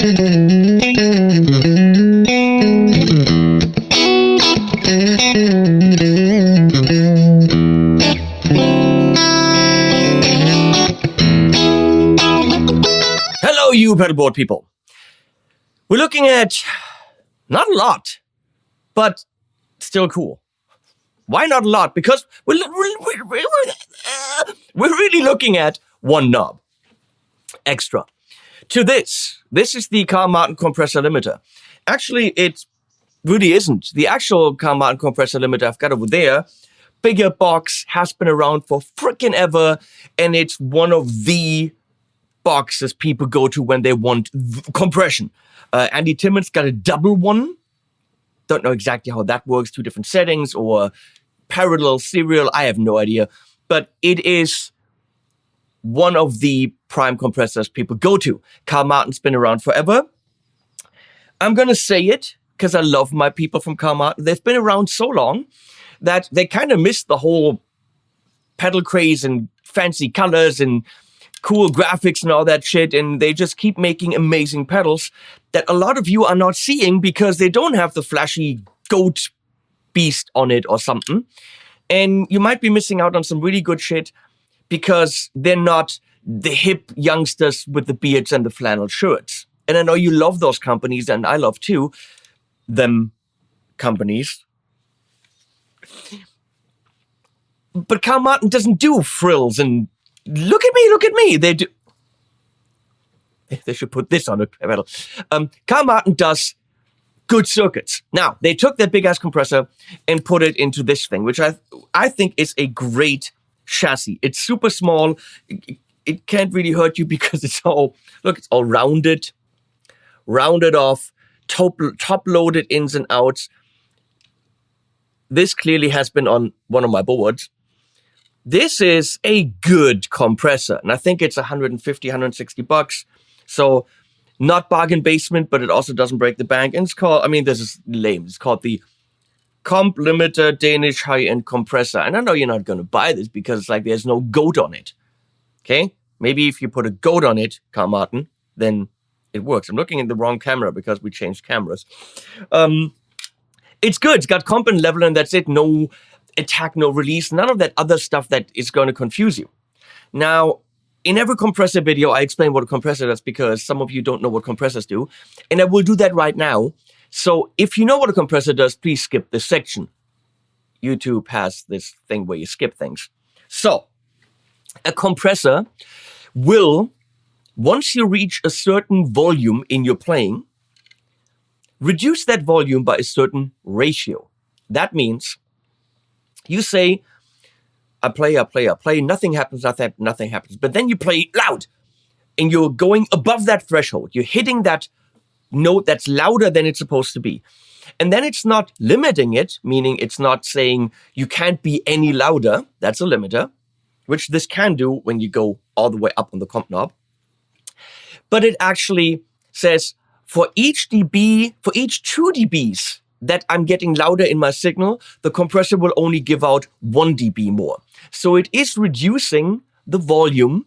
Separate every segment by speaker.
Speaker 1: Hello, you pedalboard people. We're looking at not a lot, but still cool. Why not a lot? Because we're really looking at one knob extra. To this is the Carl Martin compressor limiter. Actually, it really isn't. The actual Carl Martin compressor limiter I've got over there, bigger box, has been around for frickin' ever, and it's one of the boxes people go to when they want compression. Andy Timmons got a double one. Don't know exactly how that works, 2 different settings or parallel, serial, I have no idea. But it is one of the prime compressors people go to. Carl Martin's been around forever. I'm going to say it because I love my people from Carl Martin. They've been around so long that they kind of missed the whole pedal craze and fancy colors and cool graphics and all that shit, and they just keep making amazing pedals that a lot of you are not seeing because they don't have the flashy goat beast on it or something. And you might be missing out on some really good shit because they're not the hip youngsters with the beards and the flannel shirts. And I know you love those companies, and I love too, them companies. But Carl Martin doesn't do frills and look at me. They do. They should put this on a pedal. Carl Martin does good circuits. Now, they took that big ass compressor and put it into this thing, which I think is a great chassis. It's super small. It can't really hurt you because it's all rounded off, top loaded ins and outs. This clearly has been on one of my boards. This is a good compressor, and I think it's $150, $160. So not bargain basement, but it also doesn't break the bank. And it's called, this is lame. It's called the Comp Limiter Danish High-End Compressor. And I know you're not going to buy this because it's like there's no goat on it. Okay? Maybe if you put a goat on it, Carl Martin, then it works. I'm looking at the wrong camera because we changed cameras. It's good. It's got comp and level, and that's it. No attack, no release, none of that other stuff that is going to confuse you. Now, in every compressor video, I explain what a compressor does because some of you don't know what compressors do, and I will do that right now. So if you know what a compressor does, please skip this section. YouTube has this thing where you skip things. So, a compressor will, once you reach a certain volume in your playing, reduce that volume by a certain ratio. That means you say, I play, nothing happens. But then you play loud and you're going above that threshold. You're hitting that note that's louder than it's supposed to be. And then it's not limiting it, meaning it's not saying you can't be any louder. That's a limiter, which this can do when you go all the way up on the comp knob. But it actually says for each 2 dBs, that I'm getting louder in my signal, the compressor will only give out 1 dB more. So it is reducing the volume.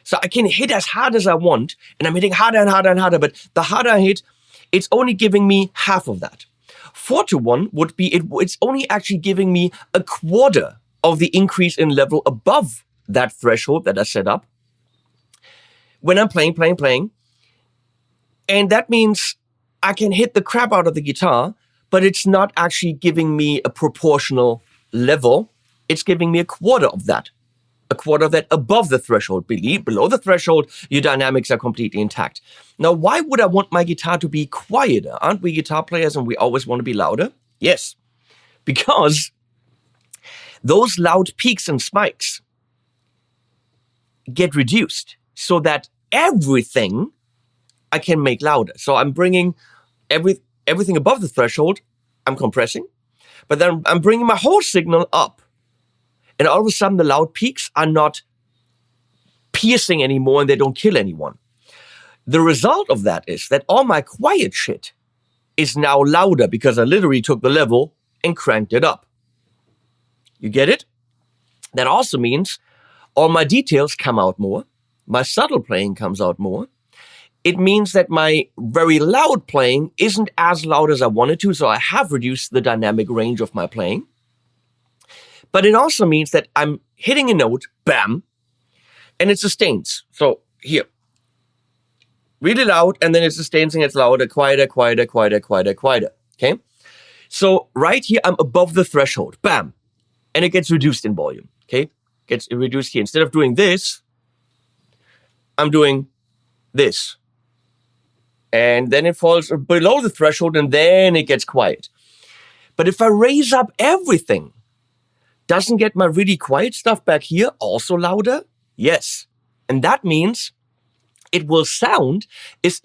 Speaker 1: So I can hit as hard as I want, and I'm hitting harder and harder and harder, but the harder I hit, it's only giving me half of that. 4-to-1 would be, it's only actually giving me a quarter of the increase in level above that threshold that I set up when I'm playing. And that means I can hit the crap out of the guitar, but it's not actually giving me a proportional level. It's giving me a quarter of that above the threshold. Below the threshold, your dynamics are completely intact. Now, why would I want my guitar to be quieter? Aren't we guitar players and we always want to be louder? Yes, because those loud peaks and spikes get reduced so that everything I can make louder. So I'm bringing everything above the threshold, I'm compressing, but then I'm bringing my whole signal up. And all of a sudden, the loud peaks are not piercing anymore and they don't kill anyone. The result of that is that all my quiet shit is now louder because I literally took the level and cranked it up. You get it? That also means all my details come out more. My subtle playing comes out more. it means that my very loud playing isn't as loud as I wanted to, so I have reduced the dynamic range of my playing. But it also means that I'm hitting a note, bam, and it sustains. So here, really loud, and then it sustains and gets louder, quieter, quieter, quieter, quieter, quieter, okay? So right here, I'm above the threshold, bam, and it gets reduced in volume, okay? Gets reduced here. Instead of doing this, I'm doing this. And then it falls below the threshold, and then it gets quiet. But if I raise up everything, doesn't get my really quiet stuff back here also louder? Yes. And that means it will sound it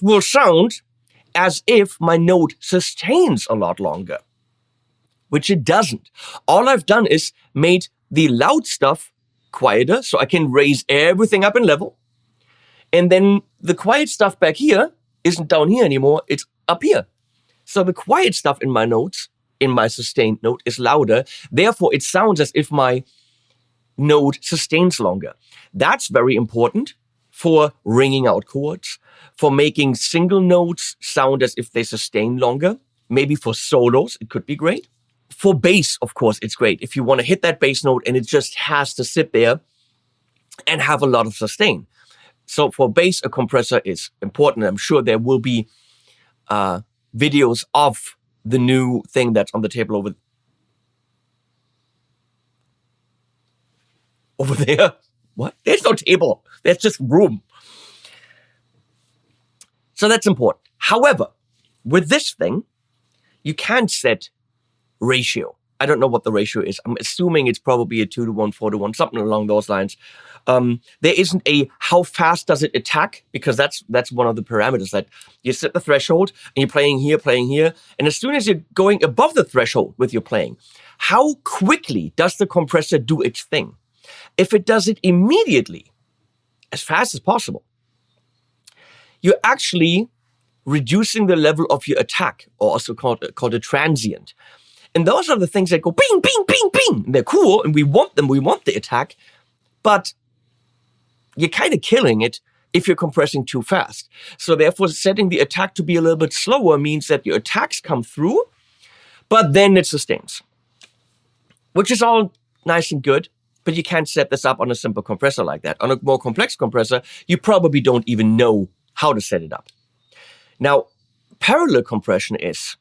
Speaker 1: will sound as if my note sustains a lot longer, which it doesn't. All I've done is made the loud stuff quieter, so I can raise everything up in level. And then the quiet stuff back here isn't down here anymore, it's up here. So the quiet stuff in my notes, in my sustained note, is louder. Therefore, it sounds as if my note sustains longer. That's very important for ringing out chords, for making single notes sound as if they sustain longer. Maybe for solos, it could be great. For bass, of course, it's great. If you want to hit that bass note and it just has to sit there and have a lot of sustain. So for bass, a compressor is important. I'm sure there will be videos of the new thing that's on the table over there. What? There's no table. There's just room. So that's important. However, with this thing, you can't set ratio. I don't know what the ratio is. I'm assuming it's probably a 2-to-1, 4-to-1, something along those lines. There isn't a how fast does it attack, because that's one of the parameters that you set the threshold and you're playing here, and as soon as you're going above the threshold with your playing, how quickly does the compressor do its thing? If it does it immediately, as fast as possible, you're actually reducing the level of your attack, or also called a transient. And those are the things that go bing, bing, bing, bing. They're cool, and we want them. We want the attack. But you're kind of killing it if you're compressing too fast. So therefore, setting the attack to be a little bit slower means that your attacks come through, but then it sustains. Which is all nice and good, but you can't set this up on a simple compressor like that. On a more complex compressor, you probably don't even know how to set it up. Now, parallel compression is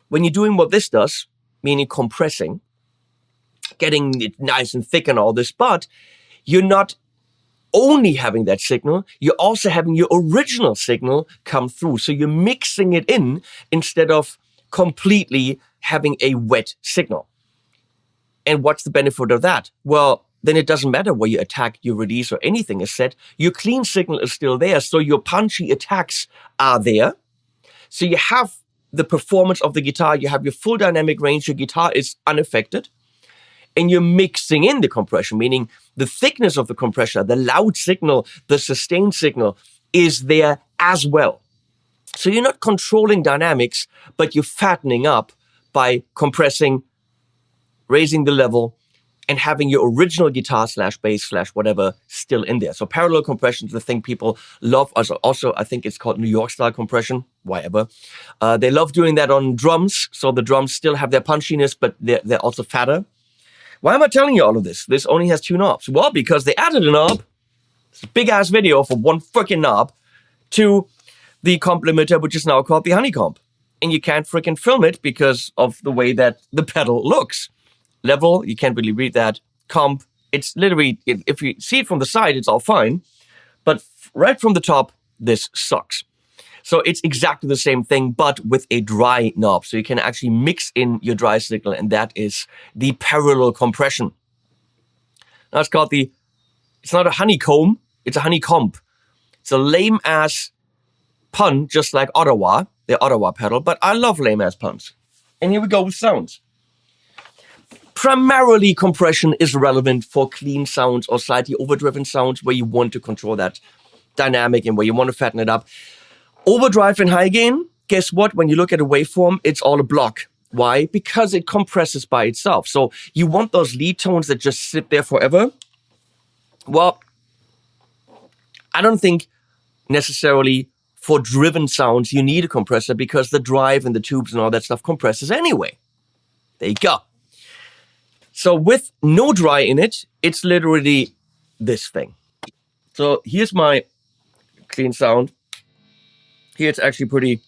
Speaker 1: when you're doing what this does, meaning compressing, getting it nice and thick and all this, but you're not only having that signal, you're also having your original signal come through. So you're mixing it in instead of completely having a wet signal. And what's the benefit of that? Well, then it doesn't matter where you attack, your release, or anything is set. Your clean signal is still there, so your punchy attacks are there. So you have the performance of the guitar, you have your full dynamic range, your guitar is unaffected, and you're mixing in the compression, meaning the thickness of the compressor, the loud signal, the sustained signal is there as well. So you're not controlling dynamics, but you're fattening up by compressing, raising the level, and having your original guitar / bass / whatever still in there. So parallel compression is the thing people love. Also, I think it's called New York style compression, whatever. They love doing that on drums. So the drums still have their punchiness, but they're also fatter. Why am I telling you all of this? This only has 2 knobs. Well, because they added a knob. It's a big ass video for one freaking knob to the comp limiter, which is now called the honeycomb. And you can't freaking film it because of the way that the pedal looks. Level, you can't really read that. Comp, it's literally, if you see it from the side, it's all fine. But right from the top, this sucks. So it's exactly the same thing, but with a dry knob. So you can actually mix in your dry signal, and that is the parallel compression. Now it's called it's not a honeycomb, it's a honeycomb. It's a lame-ass pun, just like Ottawa, the Ottawa pedal, but I love lame-ass puns. And here we go with sounds. Primarily, compression is relevant for clean sounds or slightly overdriven sounds where you want to control that dynamic and where you want to fatten it up. Overdrive and high gain, guess what? When you look at a waveform, it's all a block. Why? Because it compresses by itself. So you want those lead tones that just sit there forever? Well, I don't think necessarily for driven sounds you need a compressor, because the drive and the tubes and all that stuff compresses anyway. There you go. So with no dry in it, it's literally this thing. So here's my clean sound. Here it's actually pretty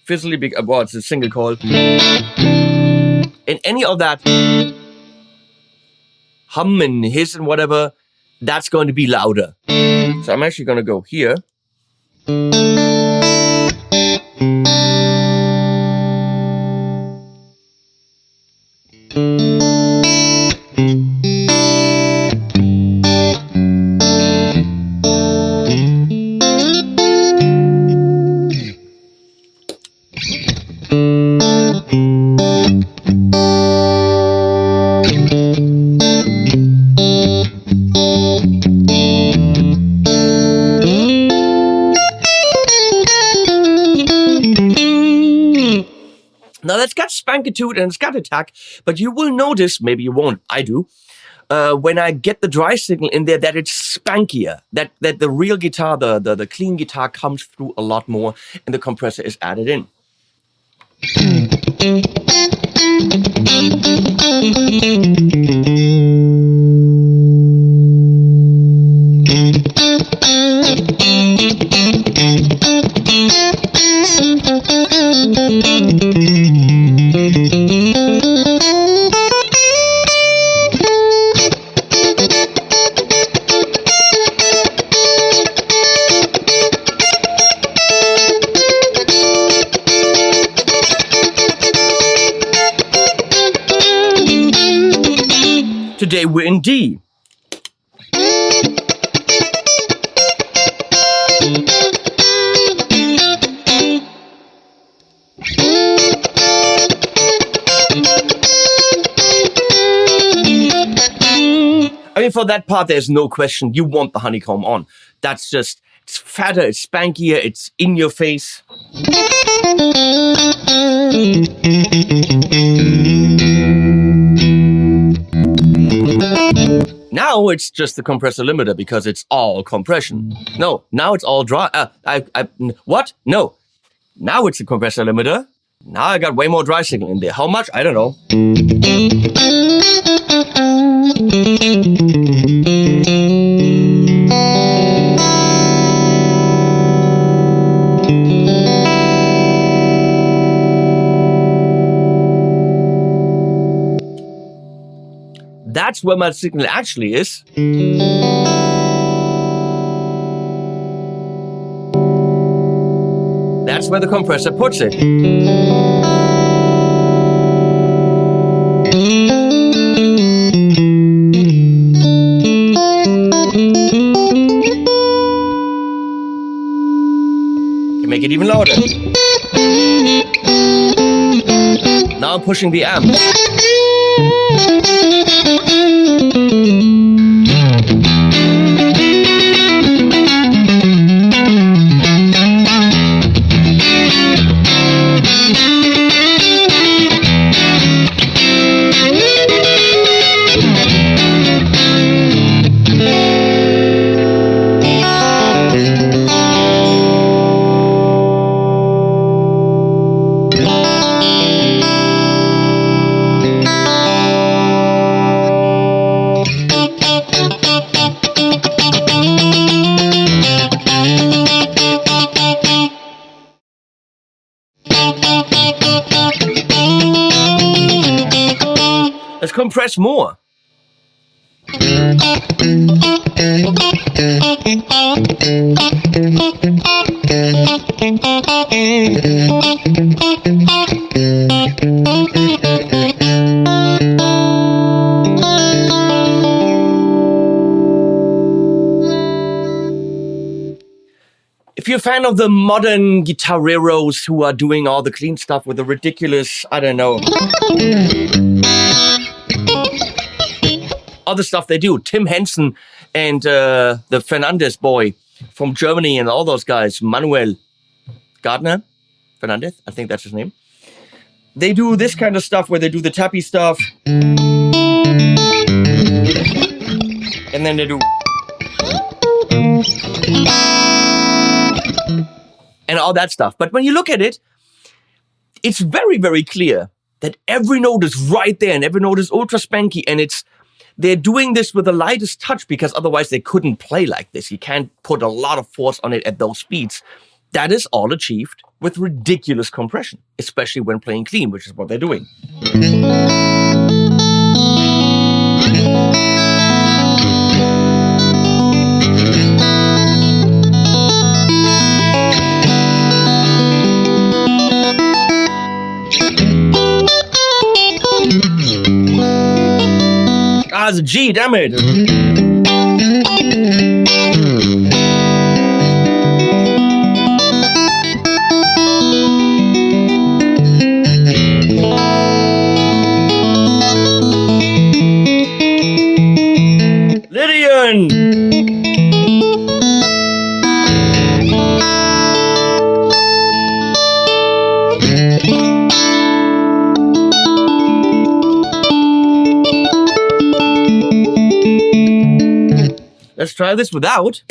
Speaker 1: fizzly big. Well, it's a single coil. And any of that hum and hiss and whatever, that's going to be louder. So I'm actually going to go here. Now that's got spanky to it and it's got attack, but you will notice, maybe you won't, I do, when I get the dry signal in there, that it's spankier, that the real guitar, the clean guitar comes through a lot more and the compressor is added in. Today we're in D. I mean, for that part, there's no question. You want the honeycomb on. That's just, it's fatter, it's spankier, it's in your face. Now it's just the compressor limiter because it's all compression. No, now it's all dry. What? No. Now it's a compressor limiter. Now I got way more dry signal in there. How much? I don't know. That's where my signal actually is. That's where the compressor puts it. Can make it even louder. Now I'm pushing the amp. Let's compress more. If you're a fan of the modern guitareros who are doing all the clean stuff with the ridiculous, I don't know, other stuff they do, Tim Henson and the Fernandez boy from Germany and all those guys, Manuel Gardner, Fernandez, I think that's his name. they do this kind of stuff where they do the tappy stuff. And then they do. And all that stuff. But when you look at it, it's very, very clear that every note is right there and every note is ultra spanky, and they're doing this with the lightest touch because otherwise they couldn't play like this. You can't put a lot of force on it at those speeds. That is all achieved with ridiculous compression, especially when playing clean, which is what they're doing. Ah, it's a G, damn it. Lydian! Let's try this without.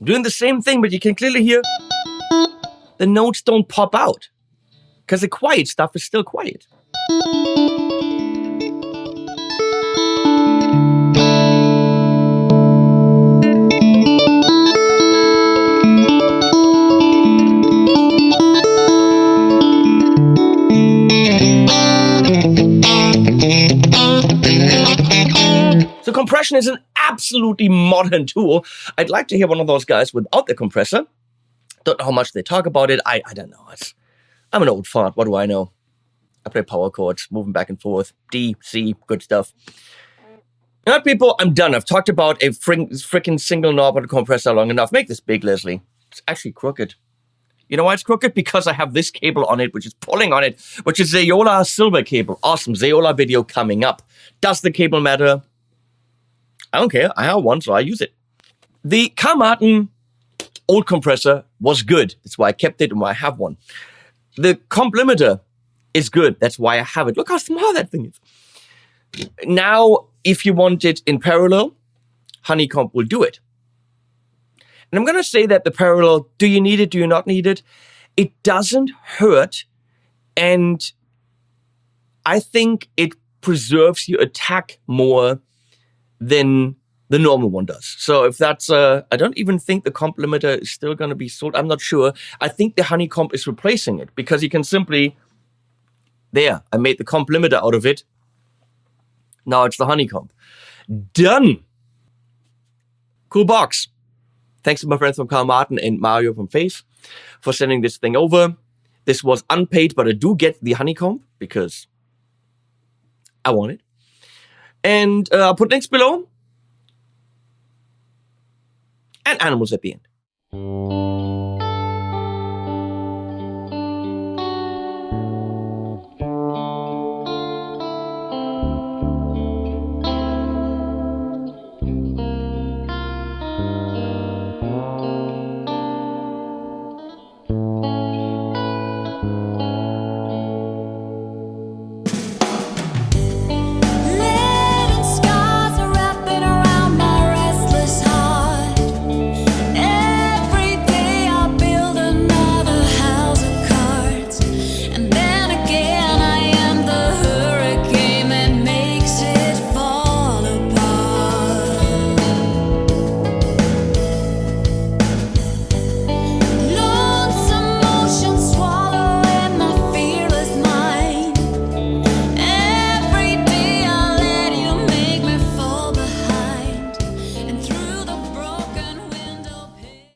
Speaker 1: Doing the same thing, but you can clearly hear the notes don't pop out because the quiet stuff is still quiet. So compression is an absolutely modern tool. I'd like to hear one of those guys without the compressor. Don't know how much they talk about it. I don't know. I'm an old fart. What do I know? I play power chords, moving back and forth. D, C, good stuff. You know what, people? I'm done. I've talked about a freaking single knob on a compressor long enough. Make this big, Leslie. It's actually crooked. You know why it's crooked? Because I have this cable on it, which is pulling on it, which is Zeola silver cable. Awesome. Zeola video coming up. Does the cable matter? I don't care. I have one, so I use it. The Thomann old compressor was good. That's why I kept it and why I have one. The comp limiter is good. That's why I have it. Look how small that thing is. Now, if you want it in parallel, Honeycomb will do it. And I'm going to say that the parallel, do you need it? Do you not need it? It doesn't hurt. And I think it preserves your attack more than the normal one does. So if that's, I don't even think the comp limiter is still going to be sold. I'm not sure. I think the Honeycomb is replacing it because you can simply, there, I made the comp limiter out of it. Now it's the Honeycomb. Done. Cool box. Thanks to my friends from Thomann and Mario from Face for sending this thing over. This was unpaid, but I do get the Honeycomb because I want it. And I'll put links below. And animals at the end.